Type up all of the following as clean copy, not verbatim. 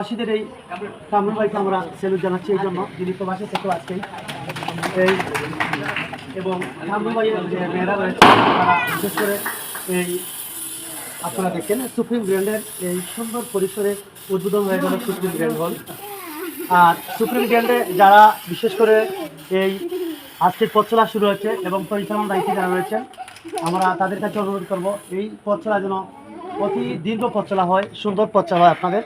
প্রবাসীদের এই কামরুল ভাইকে আমরা সেলুট জানাচ্ছি এই জন্য যিনি প্রবাসী থেকে আজকেই এই এবং কামরুল ভাইয়ের যে মেয়েরা রয়েছে তারা বিশেষ করে এই আপনারা দেখেন সুপ্রিম গ্র্যান্ডের এই সুন্দর পরিসরে উদ্বোধন হয়ে গেল সুপ্রিম গ্র্যান্ড হল। আর সুপ্রিম গ্র্যান্ডে যারা বিশেষ করে এই আজকের পথ চলা শুরু হচ্ছে এবং পরিচালনা দায়িত্বে যারা রয়েছেন আমরা তাদের কাছে অনুরোধ করব এই পথ চলা যেন অতি দীর্ঘ পথ চলা হয়, সুন্দর পথ চলা হয়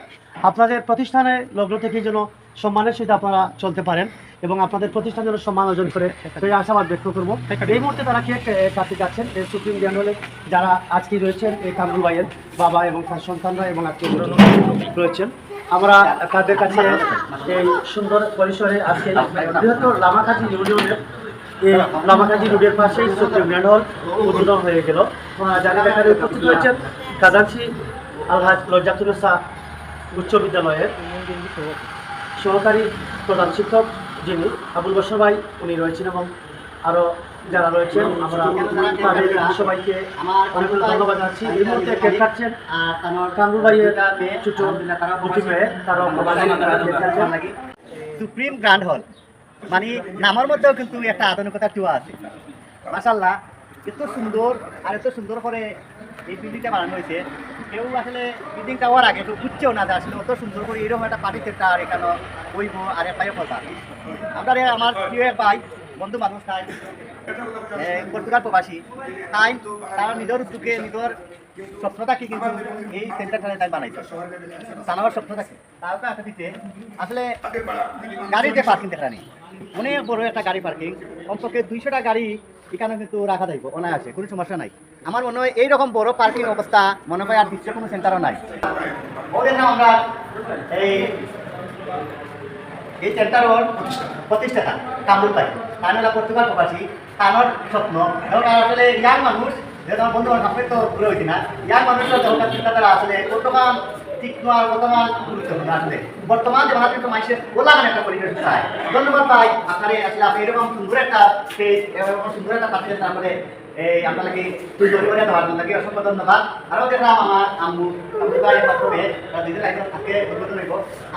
আপনাদের প্রতিষ্ঠানের লগ্ন থেকে যেন সম্মানের সাথে আপনারা চলতে পারেন এবং আপনাদের প্রতিষ্ঠান যেন সম্মান অর্জন করে সেই আশাবাদ ব্যক্ত করবো। এই মুহূর্তে তারা কেক কাটতে যাচ্ছেন এই সুপ্রিম গ্র্যান্ড হলে যারা আজকে রয়েছেন এই কামরুল ভাইয়ের বাবা এবং তার সন্তানরা এবং আজকে রয়েছেন। আমরা তাদের কাছে এই সুন্দর পরিসরে আজকে বৃহত্তর লামাকাজি ইউনিয়নের এই লামাকাজি রোডের পাশেই সুপ্রিম গ্র্যান্ড হল উদ্বোধন হয়ে গেল। যারা এখানে উপস্থিত রয়েছেন খাজানচি আলহাজ লজ্জাতুন্নেসা উচ্চ বিদ্যালয়ের সহকারী প্রধান শিক্ষক যিনি আবুল বশর ভাই উনি রয়েছেন এবং আরও যারা রয়েছেন আমরা তাদের সবাইকে অনেক ধন্যবাদ জানাচ্ছি। এই মুহূর্তে কেক কাটছেন কামরুল ভাইয়ের ছোট বুটি মেয়ে তারাও সুপ্রিম গ্র্যান্ড হল মানে নামের মধ্যেও কিন্তু একটা আধুনিকতার টোয়া আছে। মাশাআল্লাহ এত সুন্দর আর এত সুন্দর করে এই বিল্ডিংটা বানানো হয়েছে। কেউ আসলে বিল্ডিংটা হওয়ার আগে তো বুঝছেও না যে আসলে অত সুন্দর করে এরকম একটা পার্টি সেন্টার এখানে হইব আর এক পায়ে ফলতা। আমরা আমার প্রিয় এক ভাই বন্ধু মানুষ তাই পর্তুগাল প্রবাসী তাই তারা নিজের উদ্যোগে নিজের স্বপ্ন থাকে কিন্তু এই সেন্টারটা তাই বানাইছে জানাবার স্বপ্ন থাকে তারপরে একটা দিতে আসলে গাড়িতে পার্কিং দেখা নেই, অনেক বড় একটা গাড়ি পার্কিং, কমপক্ষে 200টা গাড়ি এখানে কিন্তু রাখা থাকবে অনায়াসে, কোনো সমস্যা নাই। আমার মনে হয় এইরকম বড় পার্কিং অবস্থা মনে হয় আর বিশ্বের কোনো সেন্টারও নাই। ওদের নাম আমরা এই সেন্টারের প্রতিষ্ঠাতা কামরুল ভাই তাহলে পর্তুগাল প্রবাসী তার স্বপ্ন এবং আসলে ইয়াং মানুষ যেহেতু আমার বন্ধু আপনি তো ঘুরে হইতি না ইয়াং মানুষরা যখন চিন্তাধারা আসলে বর্তমান তীক্ষ্ণ আর বর্তমান গুরুত্বপূর্ণ আসলে বর্তমান যেমন আপনি তো মানুষের ওলাগান একটা পরিবেশ চায়। ধন্যবাদ ভাই আপনার আসলে আপনি এরকম সুন্দর একটা স্টেজ এরকম সুন্দর একটা পার্টি তারপরে এই আপনাকে তুই তৈরি করে দেওয়ার জন্য অসংখ্য ধন্যবাদ। আরও দেখলাম আমার আম্মু ভাইয়ের মাধ্যমে দিদির একজন থাকে উদ্বোধন হইব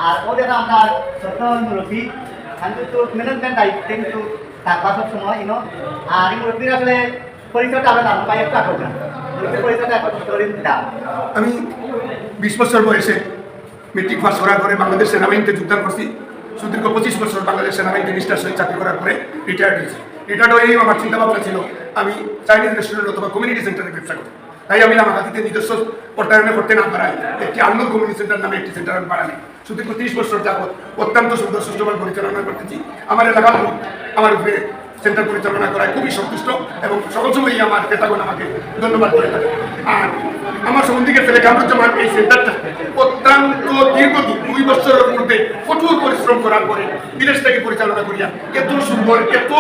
আর ও দেখলাম আপনার ছোট মুরব্বী আমি কিন্তু ম্যানেজমেন্ট দায়িত্বে কিন্তু থাকবা সব সময় ইনো আর এই মুরব্বীর আসলে পরিচয়টা আমরা জানবো ভাই একটু আকর্ষণ পরিচয়টা আকর্ষণ করে দাও। আমি 20 বছর বয়সে মেট্রিক পাস করার পরে বাংলাদেশ সেনাবাহিনীতে যোগদান করছি। সুদীর্ঘ 25 বছর বাংলাদেশ সেনাবাহিনীতে নিষ্ঠার সহিত চাকরি করার পরে রিটায়ার্ড হয়েছি। রিটায়ার্ড হয়েই আমার চিন্তা ভাবনা ছিল আমি চাইনিজ রেস্টুরেন্ট অথবা কমিউনিটি সেন্টারে ব্যবসা করি। তাই আমি লামাকাজিতে নিজস্ব পর্যায়নে করতে না পারাই একটি আলনুর কমিউনিটি সেন্টার নামে একটি সেন্টার আমি বাড়ানি। সুদীর্ঘ 30 বছর যাবত অত্যন্ত সুন্দর সুষ্ঠুভাবে পরিচালনা করতেছি। আমার এলাকার লোক আমার উপরে সেন্টার পরিচালনা করায় খুবই সন্তুষ্ট এবং সকল সময়ই আমার পেতাগণ আমাকে ধন্যবাদ করে থাকে। আর আমার সম্বন্ধীকে ছেলে কামরুজ্জামান এই সেন্টারটা অত্যন্ত দীর্ঘদিন 2 বছরের মধ্যে কঠোর পরিশ্রম করার পরে বিদেশ থেকে পরিচালনা করিয়া এত সুন্দর এত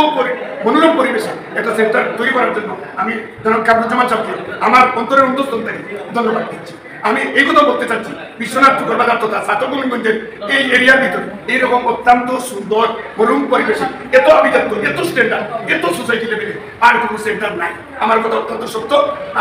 মনোরম পরিবেশে একটা সেন্টার তৈরি করার জন্য আমি জনাব কামরুজ্জামান সাহেবকে আমার অন্তরের অন্তঃস্থল থেকে ধন্যবাদ দিচ্ছি। আমি এই কথা বলতে চাচ্ছি বিশ্বনাথ চুকরবাজার তথা সাতগঞ্জের এই এরিয়ার ভিতরে এইরকম অত্যন্ত সুন্দর মনোরম পরিবেশে এত আভিজাত্য এত স্ট্যান্ডার্ড এত সোসাইটি লেভেলে আর কোনো সেন্টার নাই। আমার কথা অত্যন্ত সত্য।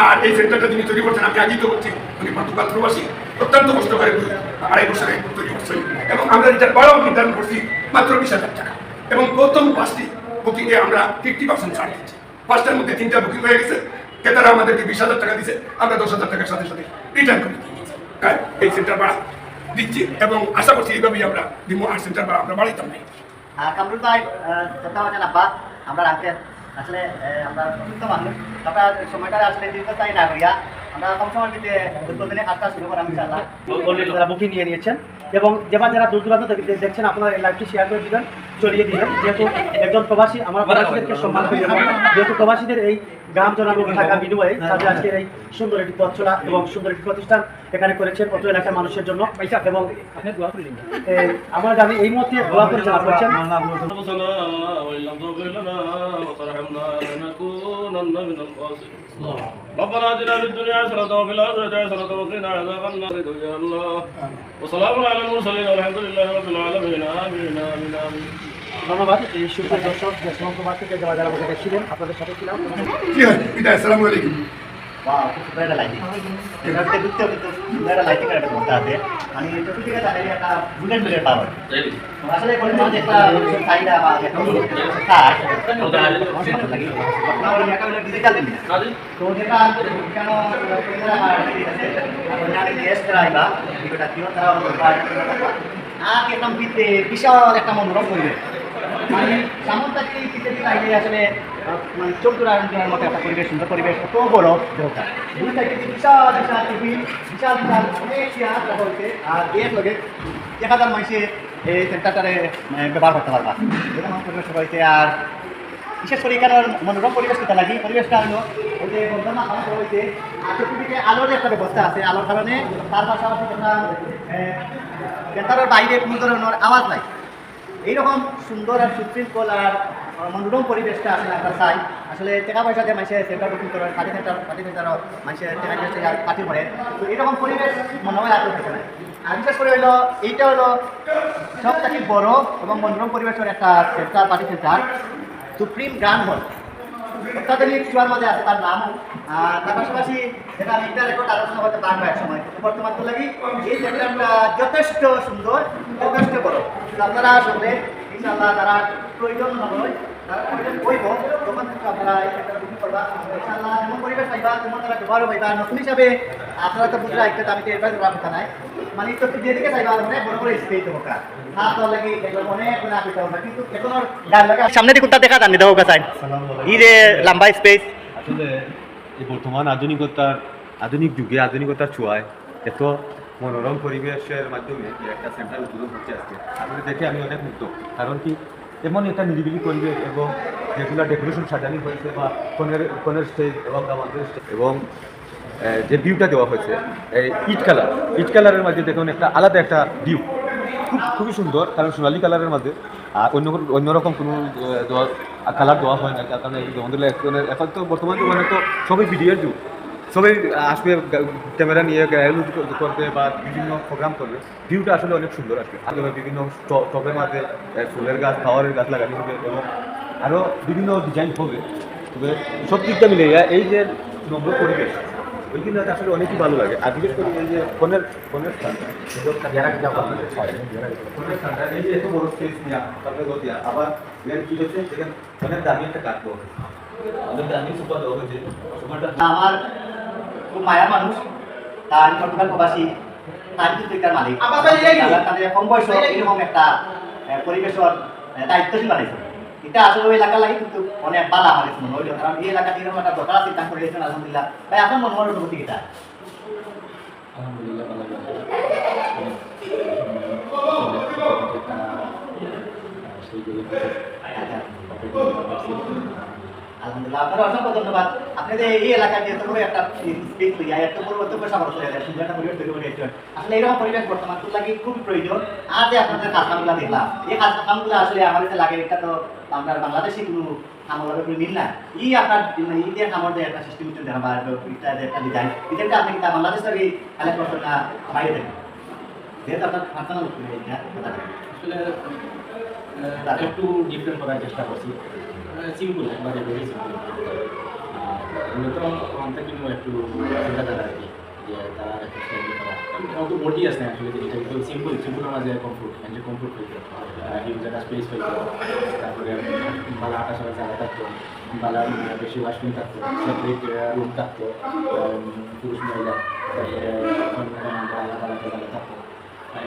আর এই সেন্টারটা যিনি তৈরি করছেন আমি আগেই তো বলছি উনি পর্তুগাল প্রবাসী, অত্যন্ত কষ্ট করে 2.5 বছরে তৈরি করছেন এবং আমরা রিটার্ন বাড়াও নির্ধারণ করছি মাত্র 20,000 টাকা এবং প্রথম 5টি বুকিংয়ে আমরা 50% ছাড় দিচ্ছি। 5টার মধ্যে 3টা বুকিং হয়ে গেছে, ক্রেতারা আমাদেরকে 20,000 টাকা দিচ্ছে, আমরা 10,000 টাকার সাথে সাথে রিটার্ন করে দিচ্ছি। এই সেন্টার বাড়া দিচ্ছি এবং আশা করছি এইভাবেই আমরা দিব আর সেন্টার বাড়া আমরা বাড়াইতাম না। কামরুল ভাই কথা বলেন আব্বা আমরা রাখতেন আসলে আমরা সুস্থ মানুষ আপনার সময়টা আসলে দীর্ঘস্থায়ী না করিয়া আমরা কম সময়ের ভিতরে উদ্বোধনে কাজটা শুরু করা ইনশাআল্লাহ যারা বুকিং নিয়ে নিয়েছেন এবং যারা দূর দূরান্ত থেকে দেখছেন আপনারা এই লাইভটি শেয়ার করে দিবেন, ছড়িয়ে দিবেন। যেহেতু একজন প্রবাসী আমরা প্রবাসীদেরকে সম্মান করি যেহেতু প্রবাসীদের এই গ্রাম জনাব থাকা বিনিময়ে তাদের আজকের এই সুন্দর একটি পথ চলা এবং সুন্দর একটি প্রতিষ্ঠান এখানে করেছেন অত এলাকার মানুষের জন্য এবং আমরা জানি এই মুহূর্তে দোয়া পরিচালনা করছেন ربنا آتنا في الدنيا حسنة وفي الآخرة حسنة وقنا عذاب النار يا الله وسلام على المرسلين والحمد لله رب العالمين آمين آمين آمين। ধন্যবাদ। এই সুপ্রিয় দর্শক যে সমস্ত থেকে যারা যারা দেখছিলেন আপনাদের সাথে ছিলাম। জি হ্যাঁ, আসসালামু আলাইকুম। ওয়াও, খুব সুন্দর একটা লাইটিং। এটাতে ঢুকতেও কিন্তু সুন্দর একটা লাইটিং একটা ঘন্টা আছে। মানে চতুর্দিকে তাদের একটা বুলেট পাওয়ার। আসলে বর্তমানে একটা চাহিদা বা একটা কাজ ডিজিটাল দুনিয়া। তো যেটা কেন গেস্ট আইবা এটা কিও তারা আর একদম বিশাল একটা মনোরম পরিবেশ। মানে সামন্তাকি পিঠে দিকে আইলে আসলে মানে চোখ জোড়ার মতো একটা পরিবেশ, সুন্দর পরিবেশ, কত বড় দেহটা। দুই সাইডে বিশাল বিশাল টিভি, বিশাল বিশাল অনেক চেয়ার রাখা হয়েছে। আর এর লগে 1000 মানুষে এই সেন্টারটারে ব্যবহার করতে পারবা, এরকম পরিবেশ রয়েছে। আর বিশেষ করে এখানে মনোরম পরিবেশ কোথা লাগি, পরিবেশটা হলো ওই যে বন্ধনা খাওয়া রয়েছে। আর চতুর্দিকে আলোর একটা ব্যবস্থা আছে, আলোর কারণে তার পাশাপাশি সেন্টারের বাইরে কোনো ধরনের আওয়াজ নাই। এইরকম সুন্দর আর সুশৃঙ্খল আর মনোরম পরিবেশটা আসলে আমরা চাই। আসলে টাকা পয়সা দিয়ে মানুষের সেন্টার বুকিং করেন, পার্টি সেন্টারও মানুষের টাকা পয়সা পার্টি করে। তো এরকম পরিবেশ মনে হয় আগ্রহ থাকে না। আর বিশেষ করে হলো এইটা হলো সবথেকে বড় এবং মনোরম পরিবেশের একটা centre, party centre supreme grand hall. অত্যাধুনিক চুয়ার মধ্যে আছে তার নাম। তার পাশাপাশি যেটা আমি একটা রেকর্ড আলোচনা করতে পারবো এক সময়, বর্তমান তো লাগি এই সেন্টারটা যথেষ্ট সুন্দর, যথেষ্ট বড়। আপনারা আসলে ইনশাআল্লাহ তারা প্রয়োজন নয়, তারা প্রয়োজন হইব তখন কিন্তু আপনারা এই সেন্টার বুকিং করবা। ইনশাআল্লাহ যেমন পরিবেশ পাইবা তেমন তারা ব্যবহারও পাইবা। নতুন হিসাবে আপনারা তো বুঝলে আইতে আমি তো এবার দেওয়ার কথা নাই। মানে তো যেদিকে চাইবা অনেক বড় বড় স্পেস দেবো কার সামনে দিকে দেখা যান দেবো চাই ই যে লম্বা স্পেস। আসলে এই বর্তমান আধুনিক যুগে আধুনিকতার ছোঁয়ায় এত মনোরম পরিবেশের মাধ্যমে যে একটা সেন্টার উদ্বোধন হচ্ছে আজকে, আসলে দেখে আমি অনেক মুগ্ধ। কারণ কি এমন একটা নিরিবিলি পরিবেশ এবং যেগুলো ডেকোরেশন সাজানো হয়েছে বা কনের স্টেজ এবং আমাদের এবং যে ভিউটা দেওয়া হয়েছে এই ইট কালারের মাঝে দেখুন একটা আলাদা একটা ভিউ, খুবই সুন্দর। কারণ সোনালি কালারের মাঝে আর অন্যরকম কোনো কালার দেওয়া হয় না। তার কারণে আমাদের এখন তো বর্তমান যুগে তো সবাই ভিডিওর যুগ, সবাই আসবে ক্যামেরা নিয়ে করবে বা বিভিন্ন প্রোগ্রাম করবে। ভিউটা আসলে অনেক সুন্দর আসবে। আর বিভিন্ন টবের মাঝে ফুলের গাছ, ফ্লাওয়ারের গাছ লাগানো হবে এবং আরও বিভিন্ন ডিজাইন হবে। তবে সব দিকটা মিলে এই যে নম্র পরিবেশ ওইগুলো আসলে অনেকই ভালো লাগে। আর বিশেষ করে এই যে ফোনের স্থানটা এই যে এত বড় স্পেস নেওয়া তারপরে দিয়া আবার কি হচ্ছে সেখানে অনেক দামি একটা কাজ দেওয়া হয়েছে, অনেক দামি সুপার দেওয়া হয়েছে। আমার খুব মায়ার মানুষ, তার পর্তুগাল প্রবাসী, তার কিন্তু এটার মালিক তাদের কম বয়স এরকম একটা পরিবেশের দায়িত্বশীল বানাইছে। এটা আসলে ওই এলাকার লাগে কিন্তু অনেক বালা আমার মনে হইল। কারণ এই এলাকা থেকে একটা দরকার সিদ্ধান্ত করেছেন আলহামদুলিল্লাহ। ভাই আপনার মনে হয় অনুভূতি এটা? আলহামদুলিল্লাহ, আপনার অসংখ্য ধন্যবাদ। আপনাদের এই এলাকায় যে এত বড় একটা স্পেস লইয়া এত বড় অত পয়সা খরচ হয়ে যায়, সুন্দর একটা পরিবেশ তৈরি করে দিচ্ছেন। আসলে এরকম পরিবেশ বর্তমান খুব লাগে, খুবই প্রয়োজন। আর যে আপনাদের কাজকামগুলো দেখলাম, এই কাজকামগুলো আসলে আমাদের লাগে এটা তো আমরা বাংলাদেশি কোনো খামার করে মিল না। এই আপনার ইন্ডিয়ান খামার যে একটা সিস্টেম দেখা বা একটা ডিজাইন ডিজাইনটা আপনি কিন্তু বাংলাদেশের এই কালেক্ট করছেন না বাইরে থেকে, যেহেতু আপনার পার্সোনাল আসলে একটু ডিফারেন্ট করার চেষ্টা করছি, সিম্পল একবারে ভেরি সিম্পল। মূলত আমাদের কিন্তু একটু চিন্তাধারা আর কি, যে তারা একটা স্টাইল করা অত বডি আছে না আসলে, যেটা একটু সিম্পলের মাঝে কমফোর্ট হইতো, হিউজ একটা স্পেস হইতো, তারপরে বালা আটা সবাই জায়গা থাকতো, বালা বেশি ওয়াশরুম থাকতো, সেপারেট রুম থাকতো পুরুষ মহিলা, তারপরে আলাদা আলাদা জায়গা থাকতো,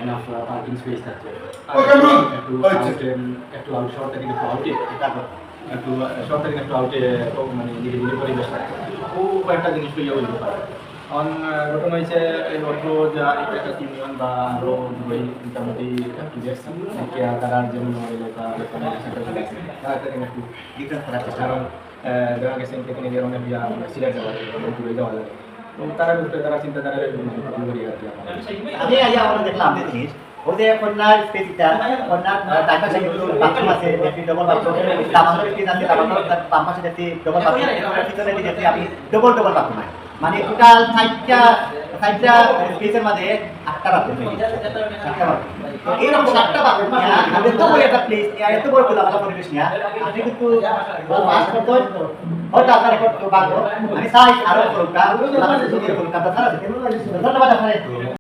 এনাফ পার্কিং স্পেস থাকতো, একটু আউট শহর থেকে একটু আউটে একটু শহর থেকে একটু আউটে মানে নিরিবিলি পরিবেশ থাকতো। ও কয়েকটা জিনিস পেয়ে হইতে পারে। কারণ ঘটনা হয়েছে এই অল্প যা একটা ইউনিয়ন বা আরও দুবাই মোটামুটি একটু দেখছেন তারা যেমন তারা একটু ডিফারেন্স করার চেষ্টা, কারণ দেখা গেছে থেকে নিজের অনেক সিরিয়াস যাওয়া দূরে যাওয়া লাগে। তো তারা তারা চিন্তাধারা করি আর কি। আমি আমরা দেখলাম যে জিনিস ওই যে কন্যার স্পেসটা কন্যার টাকা সাথে বাথরুম আছে, দেখি ডবল বাথরুম, আমাদের কি আছে আমাদের বাম পাশে দেখি ডবল বাথরুম, পিছনে দেখি আমি ডবল বাথরুম। মানে টোটাল 5টা চারটা স্পেসের মাঝে 8টা বাথরুম এইরকম 7টা বাথরুম এত বড় একটা প্লেস এত বড় খোলামেলা পরিবেশ নিয়ে আপনি কিন্তু হয়তো আপনার একটা ভাগ্য আমি চাই আরো করুক ধন্যবাদ আপনার